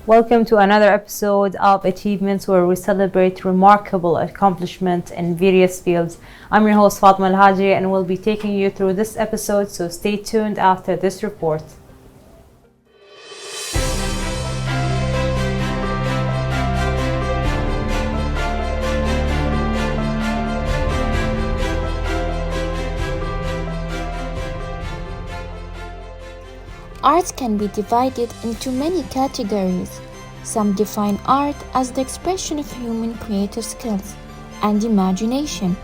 Welcome to another episode of Achievements, where we celebrate remarkable accomplishments in various fields. I'm your host Fatma Al-Haji, and we'll be taking you through this episode, so stay tuned after this report. Art can be divided into many categories. Some define art as the expression of human creative skills and imagination,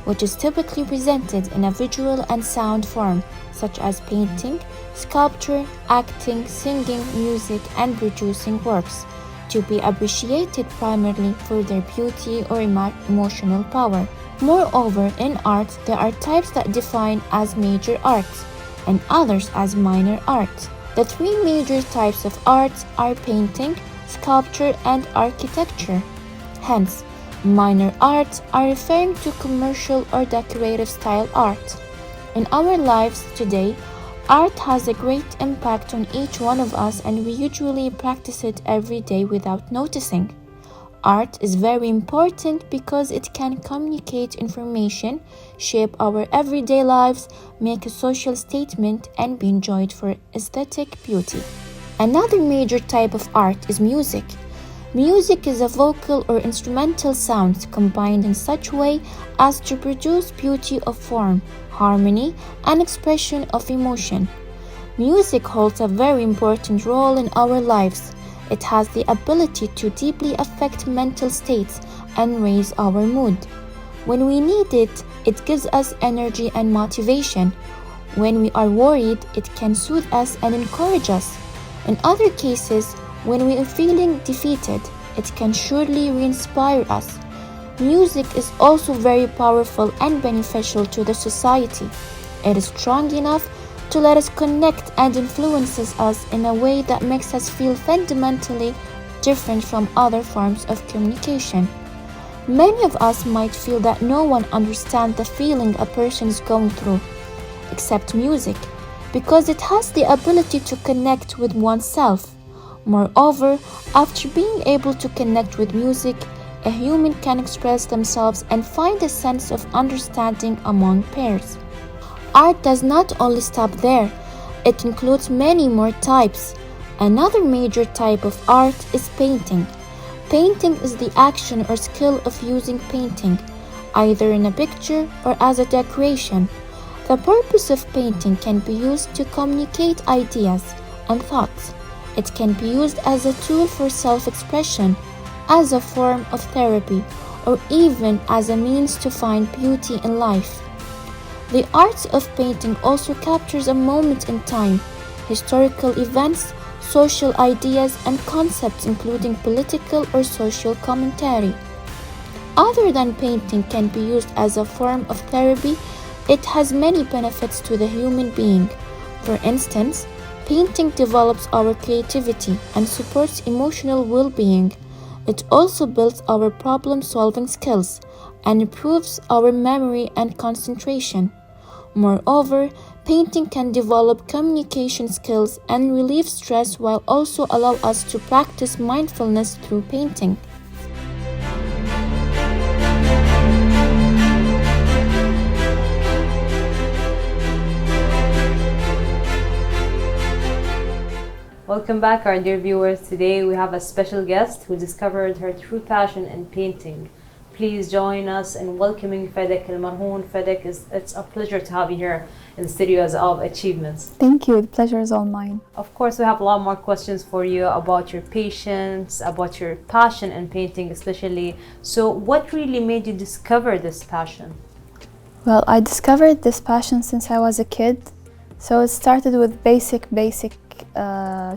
which is typically presented in a visual and sound form, such as painting, sculpture, acting, singing, music, and producing works, to be appreciated primarily for their beauty or emotional power. Moreover, in art, there are types that define as major arts, and others as minor art. The three major types of arts are painting, sculpture, and architecture. Hence, minor arts are referring to commercial or decorative style art. In our lives today, art has a great impact on each one of us, and we usually practice it every day without noticing. Art is very important because it can communicate information, shape our everyday lives, make a social statement, and be enjoyed for aesthetic beauty. Another major type of art is music. Music is a vocal or instrumental sound combined in such way as to produce beauty of form, harmony, and expression of emotion. Music holds a very important role in our lives. It has the ability to deeply affect mental states and raise our mood. When we need it, it gives us energy and motivation. When we are worried, it can soothe us and encourage us. In other cases, when we are feeling defeated, it can surely re-inspire us. Music is also very powerful and beneficial to the society. It is strong enough to let us connect and influences us in a way that makes us feel fundamentally different from other forms of communication. Many of us might feel that no one understands the feeling a person is going through, except music, because it has the ability to connect with oneself. Moreover, after being able to connect with music, a human can express themselves and find a sense of understanding among peers. Art does not only stop there, it includes many more types. Another major type of art is painting. Painting is the action or skill of using painting, either in a picture or as a decoration. The purpose of painting can be used to communicate ideas and thoughts. It can be used as a tool for self-expression, as a form of therapy, or even as a means to find beauty in life. The art of painting also captures a moment in time, historical events, social ideas, and concepts including political or social commentary. Other than painting can be used as a form of therapy, it has many benefits to the human being. For instance, painting develops our creativity and supports emotional well-being. It also builds our problem-solving skills and improves our memory and concentration. Moreover, painting can develop communication skills and relieve stress, while also allow us to practice mindfulness through painting. Welcome back, our dear viewers. Today we have a special guest who discovered her true passion in painting. Please join us in welcoming Fedek Al-Marhoon. Fedek, it's a pleasure to have you here in the studios of Achievements. Thank you. The pleasure is all mine. Of course, we have a lot more questions for you about your patience, about your passion in painting especially. So what really made you discover this passion? Well, I discovered this passion since I was a kid. So it started with basic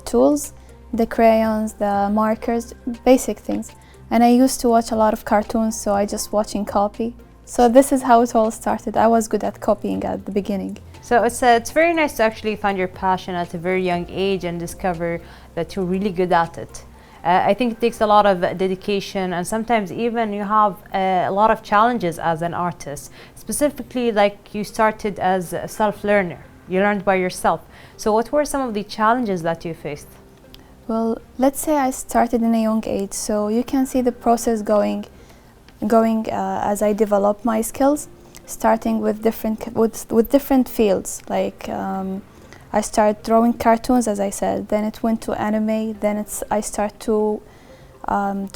tools, the crayons, the markers, basic things. And I used to watch a lot of cartoons, so I just watch and copy. So this is how it all started. I was good at copying at the beginning. So it's very nice to actually find your passion at a very young age and discover that you're really good at it. I think it takes a lot of dedication, and sometimes even you have a lot of challenges as an artist. Specifically, like you started as a self-learner. You learned by yourself. So what were some of the challenges that you faced? Well, let's say I started in a young age, so you can see the process going as I develop my skills, starting with different fields. Like I started drawing cartoons, as I said. Then it went to anime. Then I start to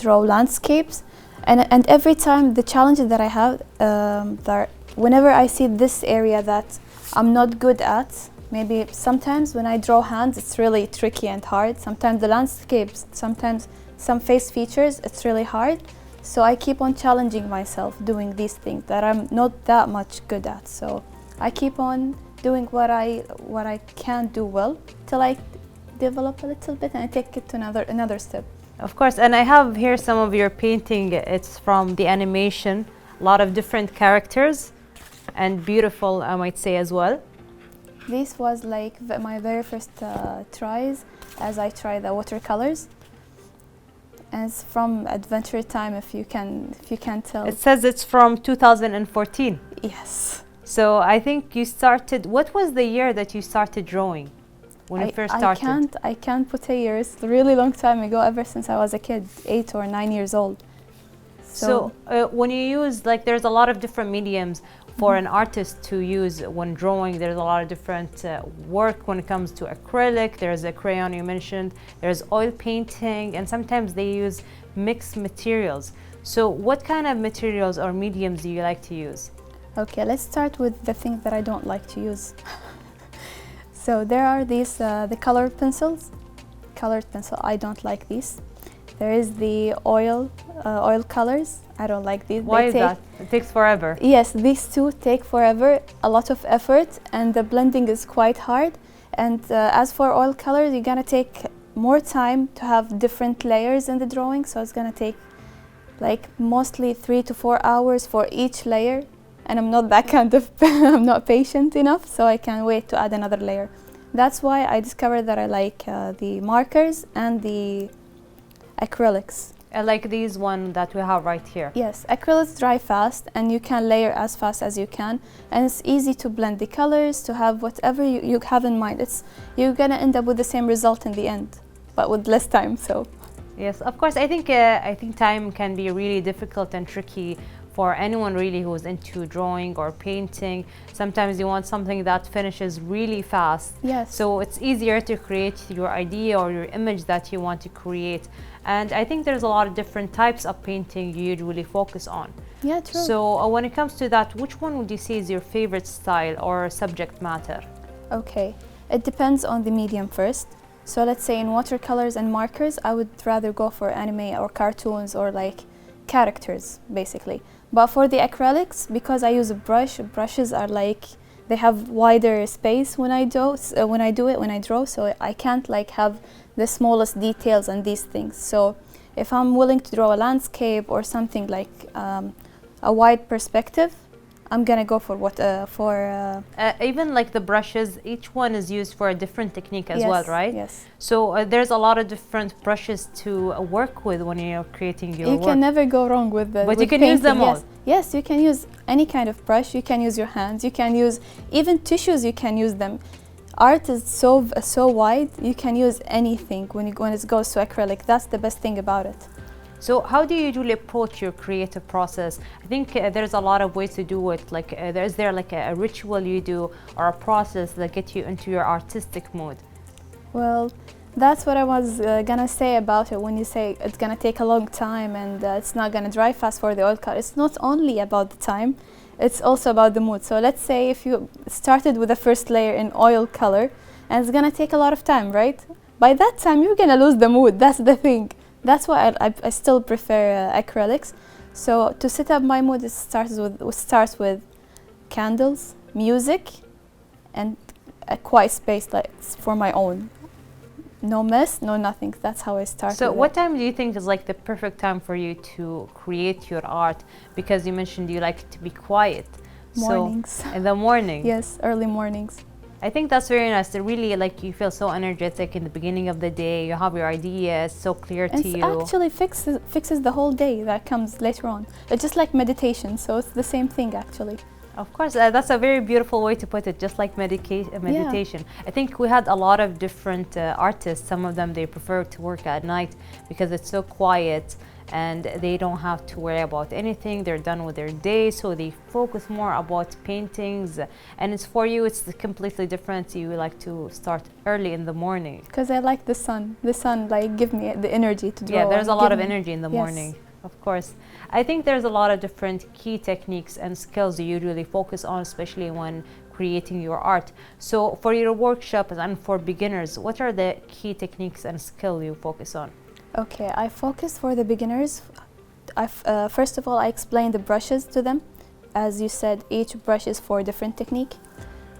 draw landscapes, and every time the challenge that I have, that whenever I see this area that I'm not good at. Maybe sometimes when I draw hands, it's really tricky and hard. Sometimes the landscapes, sometimes some face features, it's really hard. So I keep on challenging myself doing these things that I'm not that much good at. So I keep on doing what I can do well till I develop a little bit and I take it to another step. Of course, and I have here some of your painting. It's from the animation, a lot of different characters, and beautiful, I might say as well. This was like my very first tries as I tried the watercolors. And it's from Adventure Time, if you can tell. It says it's from 2014. Yes. So I think you started, what was the year that you started drawing? When you first started? I can't put a year. It's a really long time ago, ever since I was a kid, 8 or 9 years old. So when you use, like, there's a lot of different mediums for an artist to use when drawing. There's a lot of different work when it comes to acrylic. There's a crayon you mentioned. There's oil painting, and sometimes they use mixed materials. So what kind of materials or mediums do you like to use? Okay, let's start with the things that I don't like to use. So there are these, the colored pencils. Colored pencil, I don't like these. There is the oil colors. I don't like these. Why is that? It takes forever. Yes, these two take forever, a lot of effort, and the blending is quite hard. And as for oil colors, you're gonna take more time to have different layers in the drawing. So it's gonna take like mostly 3 to 4 hours for each layer. And I'm not that kind of, I'm not patient enough, so I can't wait to add another layer. That's why I discovered that I like the markers and the acrylics. Like these one that we have right here. Yes, acrylics dry fast and you can layer as fast as you can, and it's easy to blend the colors, to have whatever you have in mind. You're gonna end up with the same result in the end, but with less time. So yes, of course, I think time can be really difficult and tricky for anyone really who's into drawing or painting. Sometimes you want something that finishes really fast. Yes. So it's easier to create your idea or your image that you want to create. And I think there's a lot of different types of painting you usually focus on. Yeah, true. So when it comes to that, which one would you say is your favorite style or subject matter? Okay, it depends on the medium first. So let's say in watercolors and markers, I would rather go for anime or cartoons or like characters, basically. But for the acrylics, because I use a brush, brushes are like, they have wider space when I draw, so I can't like have the smallest details and these things. So if I'm willing to draw a landscape or something like a wide perspective, I'm gonna go for even like the brushes, each one is used for a different technique as yes, well, right? Yes. So there's a lot of different brushes to work with when you're creating your work. You can never go wrong with the. But with you can painting. use them all. Yes, you can use any kind of brush. You can use your hands. You can use even tissues. You can use them. Art is so wide. You can use anything when it goes to acrylic. That's the best thing about it. So how do you usually approach your creative process? I think there's a lot of ways to do it. Like is there like a ritual you do or a process that gets you into your artistic mood? Well, that's what I was gonna say about it. When you say it's gonna take a long time and it's not gonna dry fast for the oil color, it's not only about the time, it's also about the mood. So let's say if you started with the first layer in oil color and it's gonna take a lot of time, right? By that time you're gonna lose the mood. That's the thing. That's why I still prefer acrylics. So to set up my mood, it starts with candles, music, and a quiet space like for my own. No mess, no nothing. That's how I started. So what time do you think is like the perfect time for you to create your art? Because you mentioned you like to be quiet. Mornings. So in the morning. Yes, early mornings. I think that's very nice. To really, like, you feel so energetic in the beginning of the day. You have your ideas so clear to you. It actually fixes the whole day that comes later on. It's just like meditation, so it's the same thing actually. Of course, that's a very beautiful way to put it, just like meditation. I think we had a lot of different artists. Some of them, they prefer to work at night because it's so quiet and they don't have to worry about anything. They're done with their day, so they focus more about paintings. And it's for you, it's completely different. You like to start early in the morning. Because I like the sun. The sun like give me the energy to draw. Yeah, there's a lot of me- energy in the Yes. morning. Of course. I think there's a lot of different key techniques and skills you usually focus on, especially when creating your art. So for your workshops and for beginners, what are the key techniques and skill you focus on? Okay, I focus for the beginners. First of all, I explain the brushes to them. As you said, each brush is for a different technique.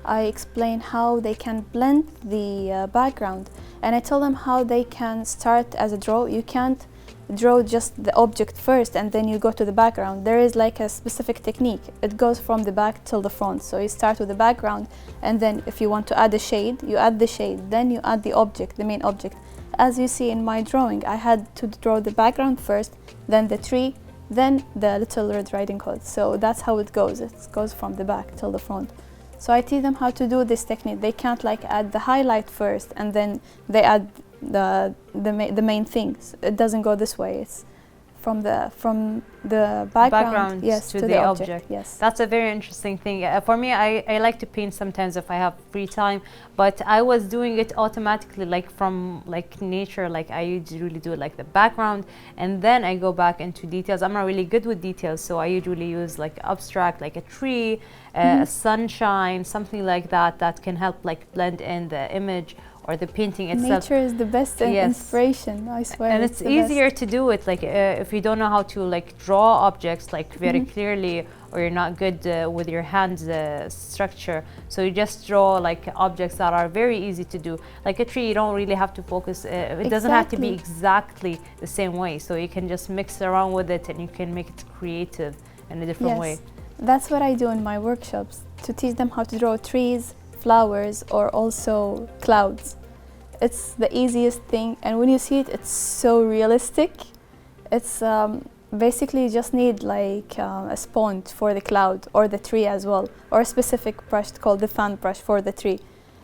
I explain how they can blend the background, and I tell them how they can start as a draw. You can't draw just the object first and then you go to the background. There is like a specific technique. It goes from the back till the front. So you start with the background, and then if you want to add a shade, you add the shade, then you add the object, the main object. As you see in my drawing, I had to draw the background first, then the tree, then the Little Red Riding Hood. So that's how it goes. It goes from the back till the front. So I teach them how to do this technique. They can't like add the highlight first and then they add the main things. It doesn't go this way. It's from the background, yes, to the the object. Yes. That's a very interesting thing. For me, I like to paint sometimes if I have free time, but I was doing it automatically, like from like nature. Like I usually do it like the background, and then I go back into details. I'm not really good with details, so I usually use like abstract, like a tree, a sunshine, something like that, that can help like blend in the image or the painting itself. Nature is the best inspiration, I swear. And it's easier to do it like if you don't know how to like draw objects like very clearly, or you're not good with your hands structure, so you just draw like objects that are very easy to do. Like a tree, you don't really have to focus, it doesn't have to be exactly the same way, so you can just mix around with it and you can make it creative in a different way. That's what I do in my workshops, to teach them how to draw trees, flowers, or also clouds. It's the easiest thing, and when you see it, it's so realistic. It's basically you just need like a sponge for the cloud or the tree as well, or a specific brush called the fan brush for the tree.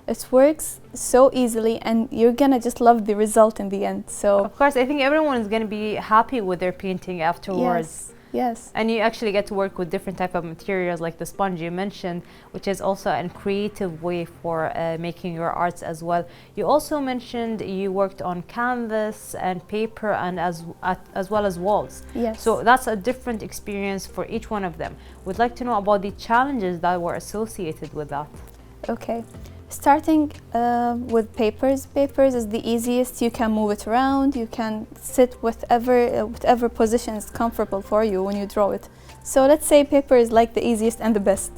It works so easily, and you're gonna just love the result in the end. So of course, I think everyone is gonna be happy with their painting afterwards. Yes. And you actually get to work with different type of materials like the sponge you mentioned, which is also a creative way for making your arts as well. You also mentioned you worked on canvas and paper and as well as walls. Yes. So that's a different experience for each one of them. We'd like to know about the challenges that were associated with that. Okay. Starting with papers. Papers is the easiest. You can move it around. You can sit whatever position is comfortable for you when you draw it. So let's say paper is like the easiest and the best.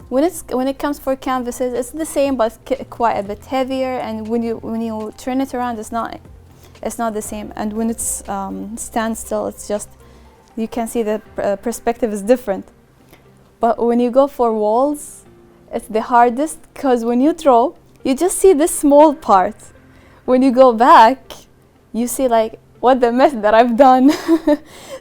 When it comes for canvases, it's the same but quite a bit heavier. And when you turn it around, it's not the same. And when it's stands still, it's just you can see the perspective is different. But when you go for walls, it's the hardest, because when you draw, you just see this small part. When you go back, you see like what the mess that I've done.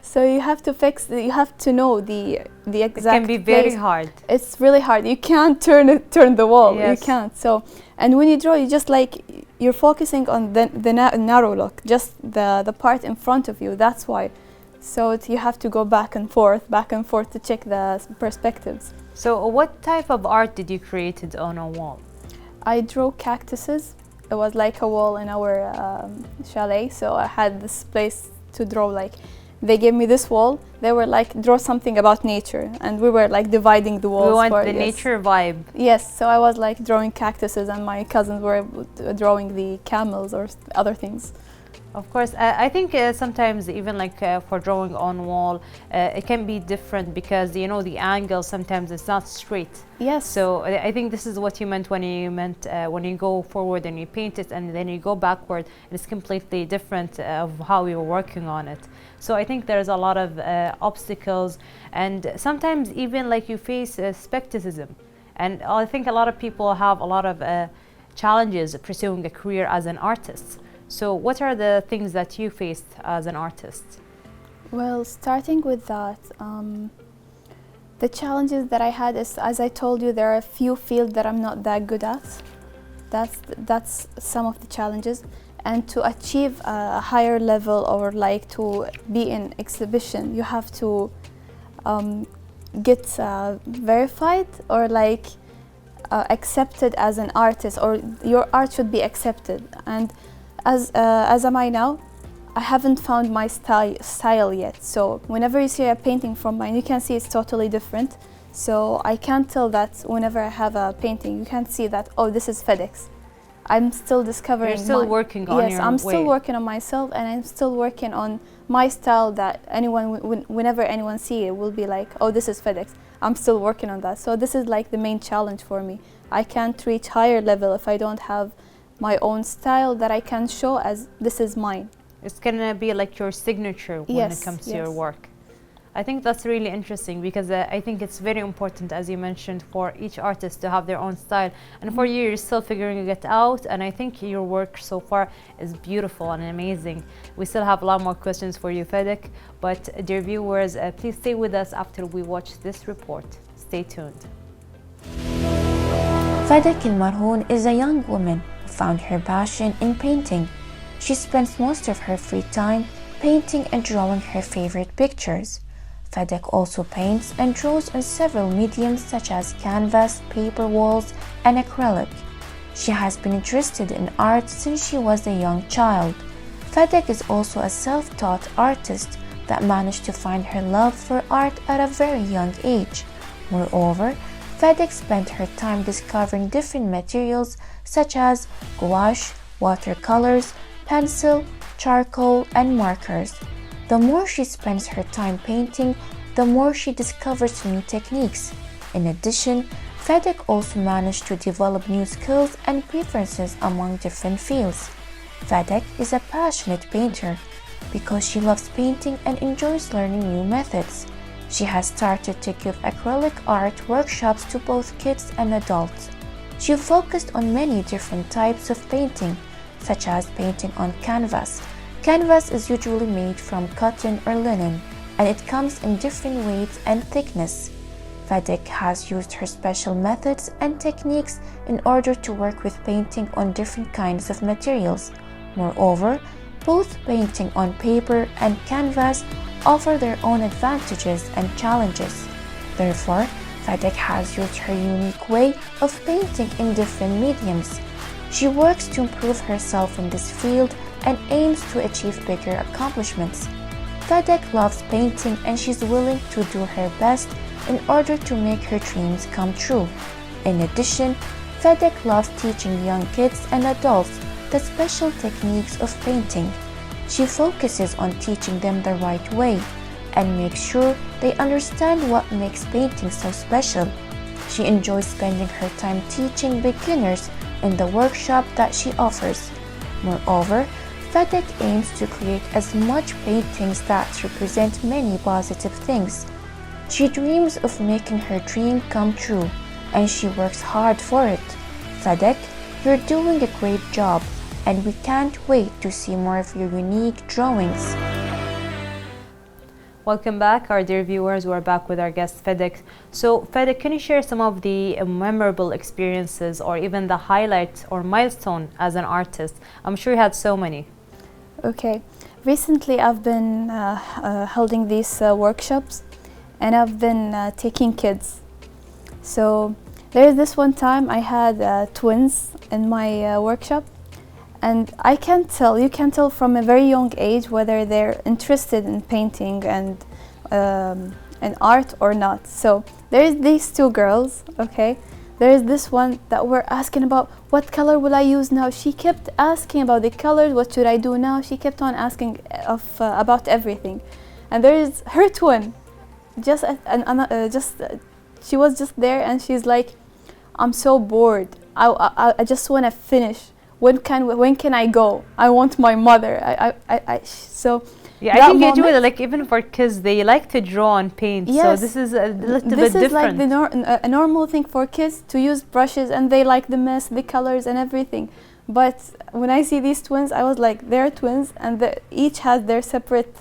So you have to you have to know the exact It can be very hard. It's really hard. You can't turn the wall. Yes. You can't. So, and when you draw, you just like you're focusing on the narrow look, just the part in front of you. That's why. So you have to go back and forth to check the perspectives. So what type of art did you create on a wall? I drew cactuses. It was like a wall in our chalet, so I had this place to draw. Like, they gave me this wall. They were like, draw something about nature, and we were like dividing the walls. We want the nature vibe. Yes, so I was like drawing cactuses, and my cousins were drawing the camels or other things. Of course, I think sometimes even like for drawing on wall, it can be different because you know the angle sometimes it's not straight. Yes. So I think this is what you meant when when you go forward and you paint it and then you go backward, and it's completely different of how you were working on it. So I think there's a lot of obstacles, and sometimes even like you face skepticism, and I think a lot of people have a lot of challenges pursuing a career as an artist. So what are the things that you faced as an artist? Well, starting with that, The challenges that I had is, as I told you, there are a few fields that I'm not that good at. That's some of the challenges. And to achieve a higher level, or like to be in exhibition, you have to get verified, or like accepted as an artist, or your art should be accepted. And as am I now, I haven't found my style yet. So whenever you see a painting from mine, you can see it's totally different. So I can't tell that whenever I have a painting, you can't see that, oh, this is FedEx. I'm still discovering. You're still working on your Yes, I'm still working on myself, and I'm still working on my style, that anyone, whenever anyone see it, will be like, oh, this is FedEx. I'm still working on that. So this is like the main challenge for me. I can't reach higher level if I don't have my own style that I can show as this is mine. It's gonna be like your signature when it comes to your work. I think that's really interesting, because I think it's very important, as you mentioned, for each artist to have their own style. And for you, you're still figuring it out. And I think your work so far is beautiful and amazing. We still have a lot more questions for you, Fedek. But dear viewers, please stay with us after we watch this report. Stay tuned. Fedek Al-Marhoun is a young woman who found her passion in painting. She spends most of her free time painting and drawing her favorite pictures. Fedek also paints and draws on several mediums such as canvas, paper walls, and acrylic. She has been interested in art since she was a young child. Fedek is also a self-taught artist that managed to find her love for art at a very young age. Moreover, Fedek spent her time discovering different materials such as gouache, watercolors, pencil, charcoal, and markers. The more she spends her time painting, the more she discovers new techniques. In addition, Fedek also managed to develop new skills and preferences among different fields. Fedek is a passionate painter because she loves painting and enjoys learning new methods. She has started to give acrylic art workshops to both kids and adults. She focused on many different types of painting, such as painting on canvas. Canvas is usually made from cotton or linen, and it comes in different weights and thickness. Fedek has used her special methods and techniques in order to work with painting on different kinds of materials. Moreover, both painting on paper and canvas offer their own advantages and challenges. Therefore, Fedek has used her unique way of painting in different mediums. She works to improve herself in this field and aims to achieve bigger accomplishments. Fedek loves painting, and she's willing to do her best in order to make her dreams come true. In addition, Fedek loves teaching young kids and adults the special techniques of painting. She focuses on teaching them the right way and makes sure they understand what makes painting so special. She enjoys spending her time teaching beginners in the workshop that she offers. Moreover, Fedek aims to create as much paintings that represent many positive things. She dreams of making her dream come true, and she works hard for it. Fedek, you're doing a great job, and we can't wait to see more of your unique drawings. Welcome back, our dear viewers. We're back with our guest Fedek. So Fedek, can you share some of the memorable experiences or even the highlight or milestone as an artist? I'm sure you had so many. Okay, recently I've been holding these workshops, and I've been taking kids. So there's this one time I had twins in my workshop, and you can tell from a very young age whether they're interested in painting and art or not. So there's these two girls, okay? There's this one that we're asking about what color will I use now. She kept asking about the colors, what should I do now? She kept on asking about everything. And there is her twin, she was just there, and she's like, I'm so bored. I just want to finish. When can I go? I want my mother. So yeah, I think you do it like even for kids, they like to draw and paint. Yes, so this is a little bit different. This is like a normal thing for kids to use brushes, and they like the mess, the colors, and everything. But when I see these twins, I was like, they're twins, and each has their separate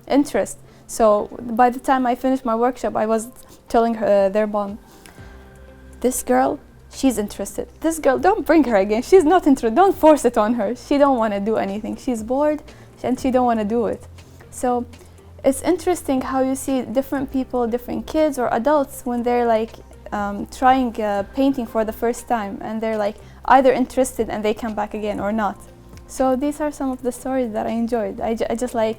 interest. So by the time I finished my workshop, I was telling their mom, this girl, she's interested. This girl, don't bring her again. She's not interested. Don't force it on her. She don't want to do anything. She's bored and she don't want to do it. So it's interesting how you see different people, different kids or adults when they're like trying painting for the first time, and they're like either interested and they come back again or not. So these are some of the stories that I enjoyed. I just like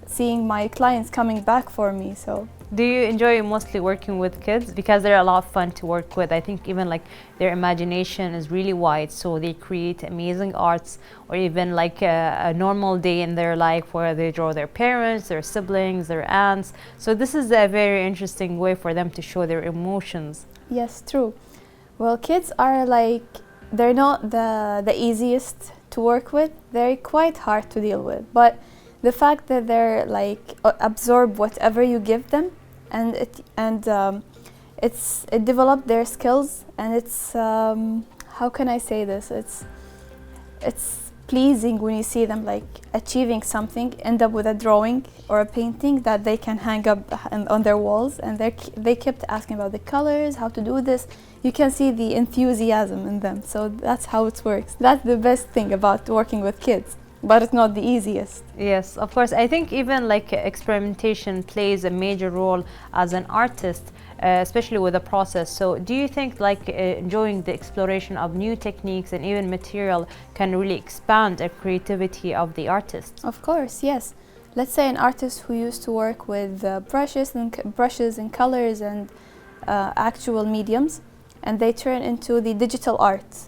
seeing my clients coming back for me. So do you enjoy mostly working with kids? Because they're a lot of fun to work with. I think even like their imagination is really wide, so they create amazing arts, or even like a normal day in their life where they draw their parents, their siblings, their aunts. So this is a very interesting way for them to show their emotions. yes, true. Well, kids are like, they're not the easiest to work with. They're quite hard to deal with, but the fact that they're like absorb whatever you give them, and it developed their skills, and it's how can I say this? It's pleasing when you see them like achieving something, end up with a drawing or a painting that they can hang up on their walls, and they kept asking about the colors, how to do this. You can see the enthusiasm in them. So that's how it works. That's the best thing about working with kids. But it's not the easiest. Yes, of course. I think even like experimentation plays a major role as an artist, especially with the process. So do you think like enjoying the exploration of new techniques and even material can really expand the creativity of the artist? Of course, yes. Let's say an artist who used to work with brushes and colors and actual mediums, and they turn into the digital art.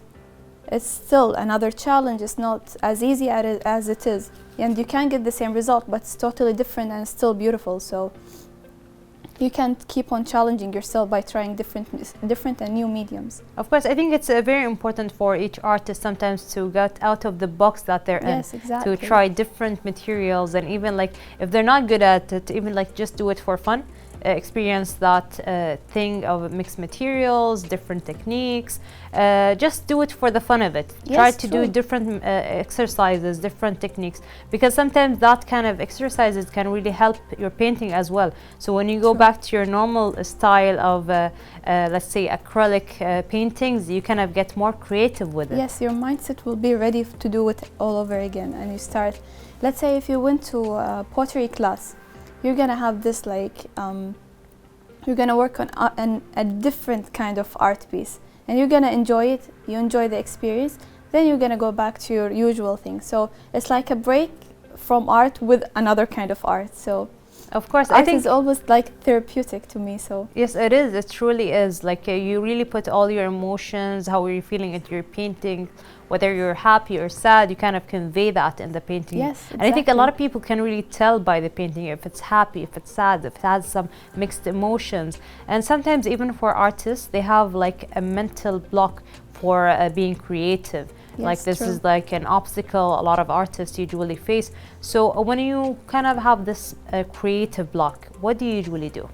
It's still another challenge. It's not as easy as it is, and you can get the same result, but it's totally different and still beautiful. So you can keep on challenging yourself by trying different and new mediums. Of course, I think it's very important for each artist sometimes to get out of the box that they're Yes, in, exactly. to try different materials, and even like if they're not good at it, even like just do it for fun. Experience that thing of mixed materials, different techniques. Just do it for the fun of it. Yes, Try to true. do different exercises, different techniques, because sometimes that kind of exercises can really help your painting as well. So when you go True. back to your normal style of, let's say, acrylic paintings, you kind of get more creative with it. Yes, your mindset will be ready to do it all over again, and you start. Let's say if you went to a pottery class, you're gonna have this like you're gonna work on a different kind of art piece, and you're gonna enjoy it. You enjoy the experience, then you're gonna go back to your usual thing. So it's like a break from art with another kind of art. So of course, art I think is almost like therapeutic to me. So yes, it is. It truly is. Like you really put all your emotions, how you're feeling into your painting, whether you're happy or sad, you kind of convey that in the painting. yes, exactly. And I think a lot of people can really tell by the painting if it's happy, if it's sad, if it has some mixed emotions. And sometimes even for artists, they have like a mental block for being creative. Like Yes, this true. is like an obstacle a lot of artists usually face. So when you kind of have this creative block, what do you usually do?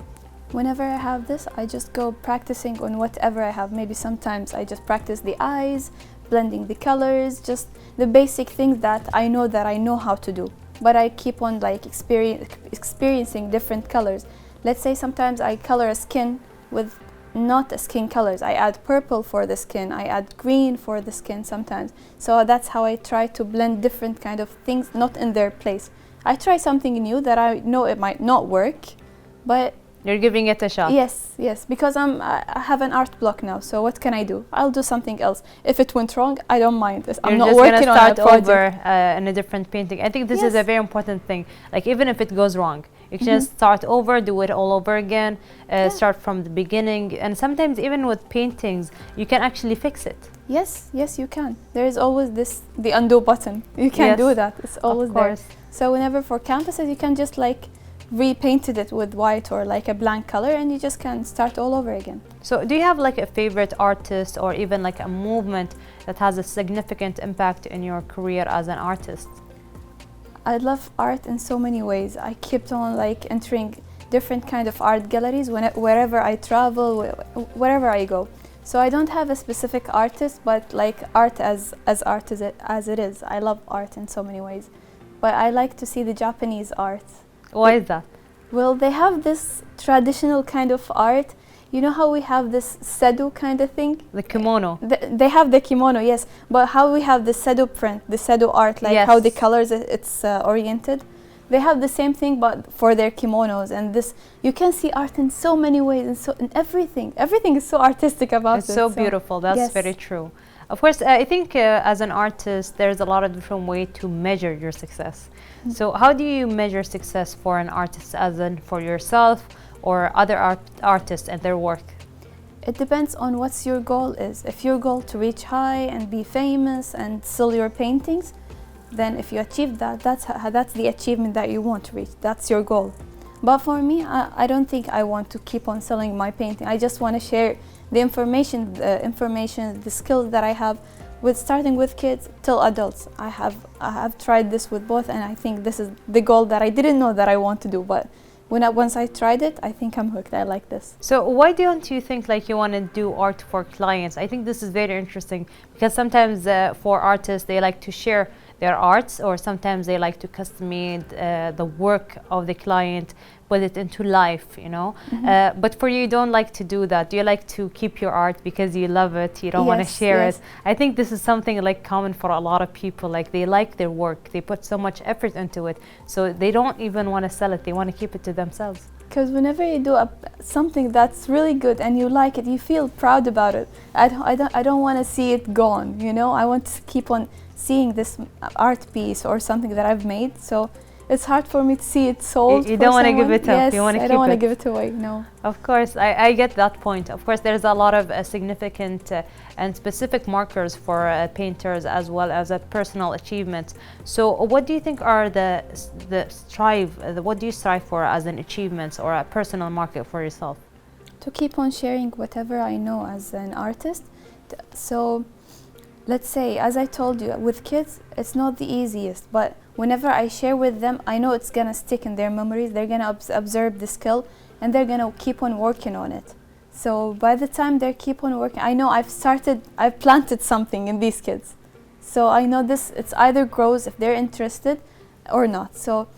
Whenever I have this, I just go practicing on whatever I have. Maybe sometimes I just practice the eyes, blending the colors, just the basic things that I know how to do. But I keep on like experiencing different colors. Let's say sometimes I color a skin with not a skin colors. I add purple for the skin, I add green for the skin sometimes. So that's how I try to blend different kind of things not in their place. I try something new that I know it might not work, but You're giving it a shot. yes, because I have an art block now. So what can I do? I'll do something else. If it went wrong, I don't mind. I'm You're not just working gonna on start it over in a different painting. I think this is a Yes. very important thing. Like even if it goes wrong, you can just start over, do it all over again, start from the beginning. And sometimes even with paintings, you can actually fix it. Yes, you can. There is always the undo button. You can Yes, do that. It's always of there. course. So whenever for canvases, you can just like repainted it with white or like a blank color, and you just can start all over again. So do you have like a favorite artist or even like a movement that has a significant impact in your career as an artist? I love art in so many ways. I kept on like entering different kind of art galleries wherever I travel, wherever I go. So I don't have a specific artist, but like art as art as it is. I love art in so many ways, but I like to see the Japanese art. Why is that? Well, they have this traditional kind of art You know how we have this sedu kind of thing? The kimono. They have the kimono, yes, but how we have the sedu print, the sedu art, like how the Yes. colors it's oriented. They have the same thing, but for their kimonos. And this, you can see art in so many ways, and so in everything is so artistic about it. It's so beautiful. That's yes. very true. Of course, I think as an artist, there's a lot of different ways to measure your success. So how do you measure success for an artist, as in for yourself or other artists and their work? It depends on what's your goal is. If your goal to reach high and be famous and sell your paintings, then if you achieve that, that's the achievement that you want to reach. That's your goal. But for me, I don't think I want to keep on selling my painting. I just want to share the information, the skills that I have, with starting with kids till adults. I have tried this with both, and I think this is the goal that I didn't know that I want to do. But once I tried it, I think I'm hooked. I like this. So why don't you think like you want to do art for clients? I think this is very interesting, because sometimes for artists, they like to share their arts, or sometimes they like to custom made the work of the client, put it into life, you know. But for you don't like to do that. Do you like to keep your art because you love it, you don't want to share it? I think this is something like common for a lot of people. Like they like their work, they put so much effort into it, so they don't even want to sell it, they want to keep it to themselves. Because whenever you do something that's really good and you like it, you feel proud about it. I don't want to see it gone, you know. I want to keep on seeing this art piece or something that I've made. So it's hard for me to see it sold. You don't want to give it up. Yes, you want to keep it. I don't want to give it away. No. Of course, I get that point. Of course, there's a lot of significant and specific markers for painters, as well as personal achievements. So, what do you think are what do you strive for as an achievements or a personal market for yourself? To keep on sharing whatever I know as an artist. So, let's say, as I told you, with kids, it's not the easiest, but whenever I share with them, I know it's gonna stick in their memories. They're gonna observe the skill, and they're gonna keep on working on it. So by the time they keep on working, I know I've planted something in these kids. So I know it's either grows if they're interested or not. So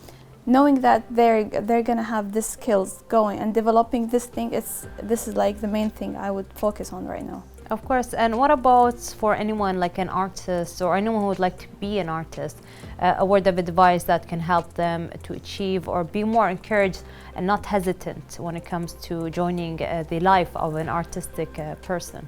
knowing that they're gonna have the skills going and developing this thing, this is like the main thing I would focus on right now. Of course. And what about for anyone like an artist or anyone who would like to be an artist, a word of advice that can help them to achieve or be more encouraged and not hesitant when it comes to joining the life of an artistic person?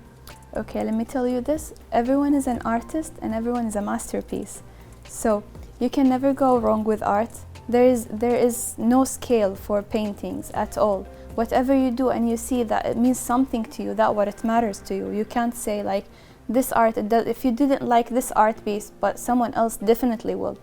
Okay, let me tell you this. Everyone is an artist and everyone is a masterpiece. So you can never go wrong with art. There is no scale for paintings at all. Whatever you do and you see that it means something to you, that what it matters to you. You can't say like this art, if you didn't like this art piece, but someone else definitely will.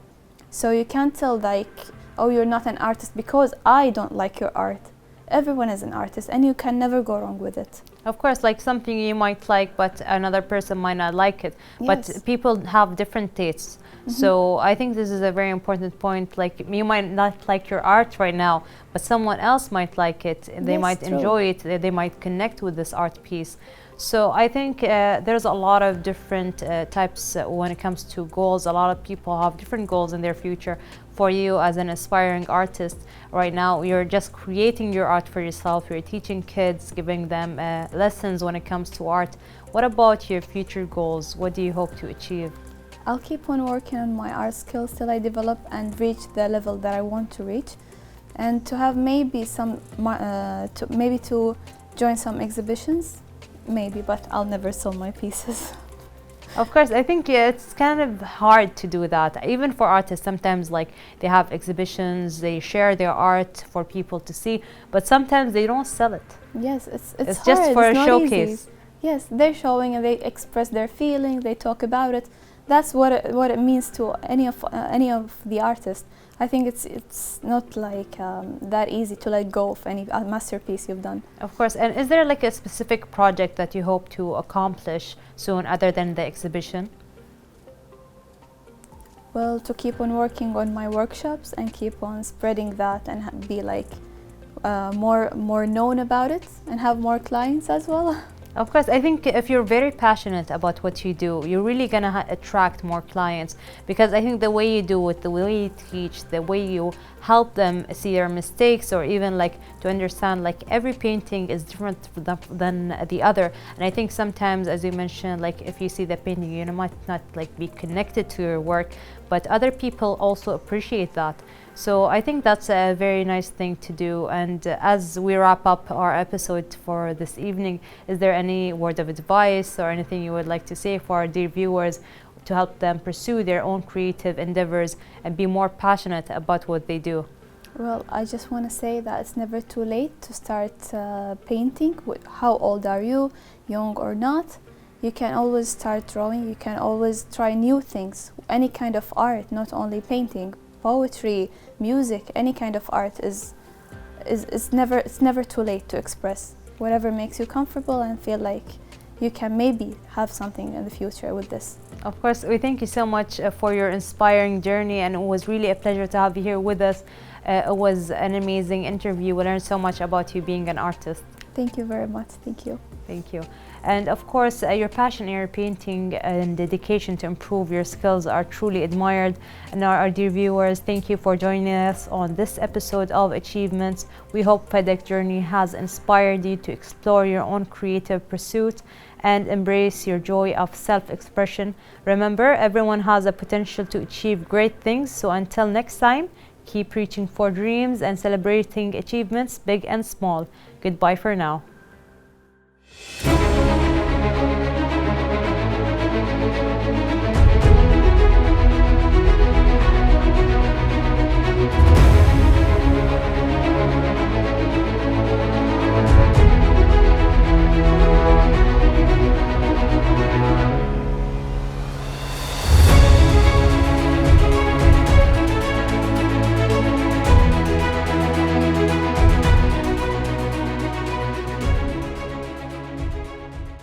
So you can't tell like, oh, you're not an artist because I don't like your art. Everyone is an artist and you can never go wrong with it. Of course, like something you might like, but another person might not like it. Yes. But people have different tastes. So I think this is a very important point. Like you might not like your art right now, but someone else might like it. They Yes, might true. enjoy it. They might connect with this art piece. So I think there's a lot of different types when it comes to goals. A lot of people have different goals in their future. For you as an aspiring artist right now, you're just creating your art for yourself. You're teaching kids, giving them lessons when it comes to art. What about your future goals? What do you hope to achieve? I'll keep on working on my art skills till I develop and reach the level that I want to reach, and to have maybe to join some exhibitions, maybe, but I'll never sell my pieces. Of course, I think it's kind of hard to do that. Even for artists, sometimes like they have exhibitions, they share their art for people to see, but sometimes they don't sell it. Yes, it's It's hard. just for it's a not showcase. easy. Yes, they're showing and they express their feelings, they talk about it. That's what it means to any of the artists. I think it's not like that easy to let go of any masterpiece you've done. Of course. And is there like a specific project that you hope to accomplish soon other than the exhibition? Well, to keep on working on my workshops and keep on spreading that and be like more known about it and have more clients as well. Of course, I think if you're very passionate about what you do, you're really gonna attract more clients, because I think the way you do it, the way you teach, the way you help them see their mistakes, or even like to understand like every painting is different than the other. And I think sometimes, as you mentioned, like if you see the painting, you might not like be connected to your work, but other people also appreciate that. So I think that's a very nice thing to do. And as we wrap up our episode for this evening, is there any word of advice or anything you would like to say for our dear viewers to help them pursue their own creative endeavors and be more passionate about what they do? Well, I just want to say that it's never too late to start painting. How old are you, young or not? You can always start drawing. You can always try new things, any kind of art, not only painting. Poetry, music, any kind of art is never too late to express whatever makes you comfortable and feel like you can maybe have something in the future with this. Of course, we thank you so much for your inspiring journey, and it was really a pleasure to have you here with us. It was an amazing interview. We learned so much about you being an artist. Thank you very much. Thank you. Thank you. And of course, your passion in your painting and dedication to improve your skills are truly admired. And our dear viewers, thank you for joining us on this episode of Achievements. We hope FEDEC Journey has inspired you to explore your own creative pursuit and embrace your joy of self-expression. Remember, everyone has a potential to achieve great things. So until next time, keep reaching for dreams and celebrating achievements, big and small. Goodbye for now.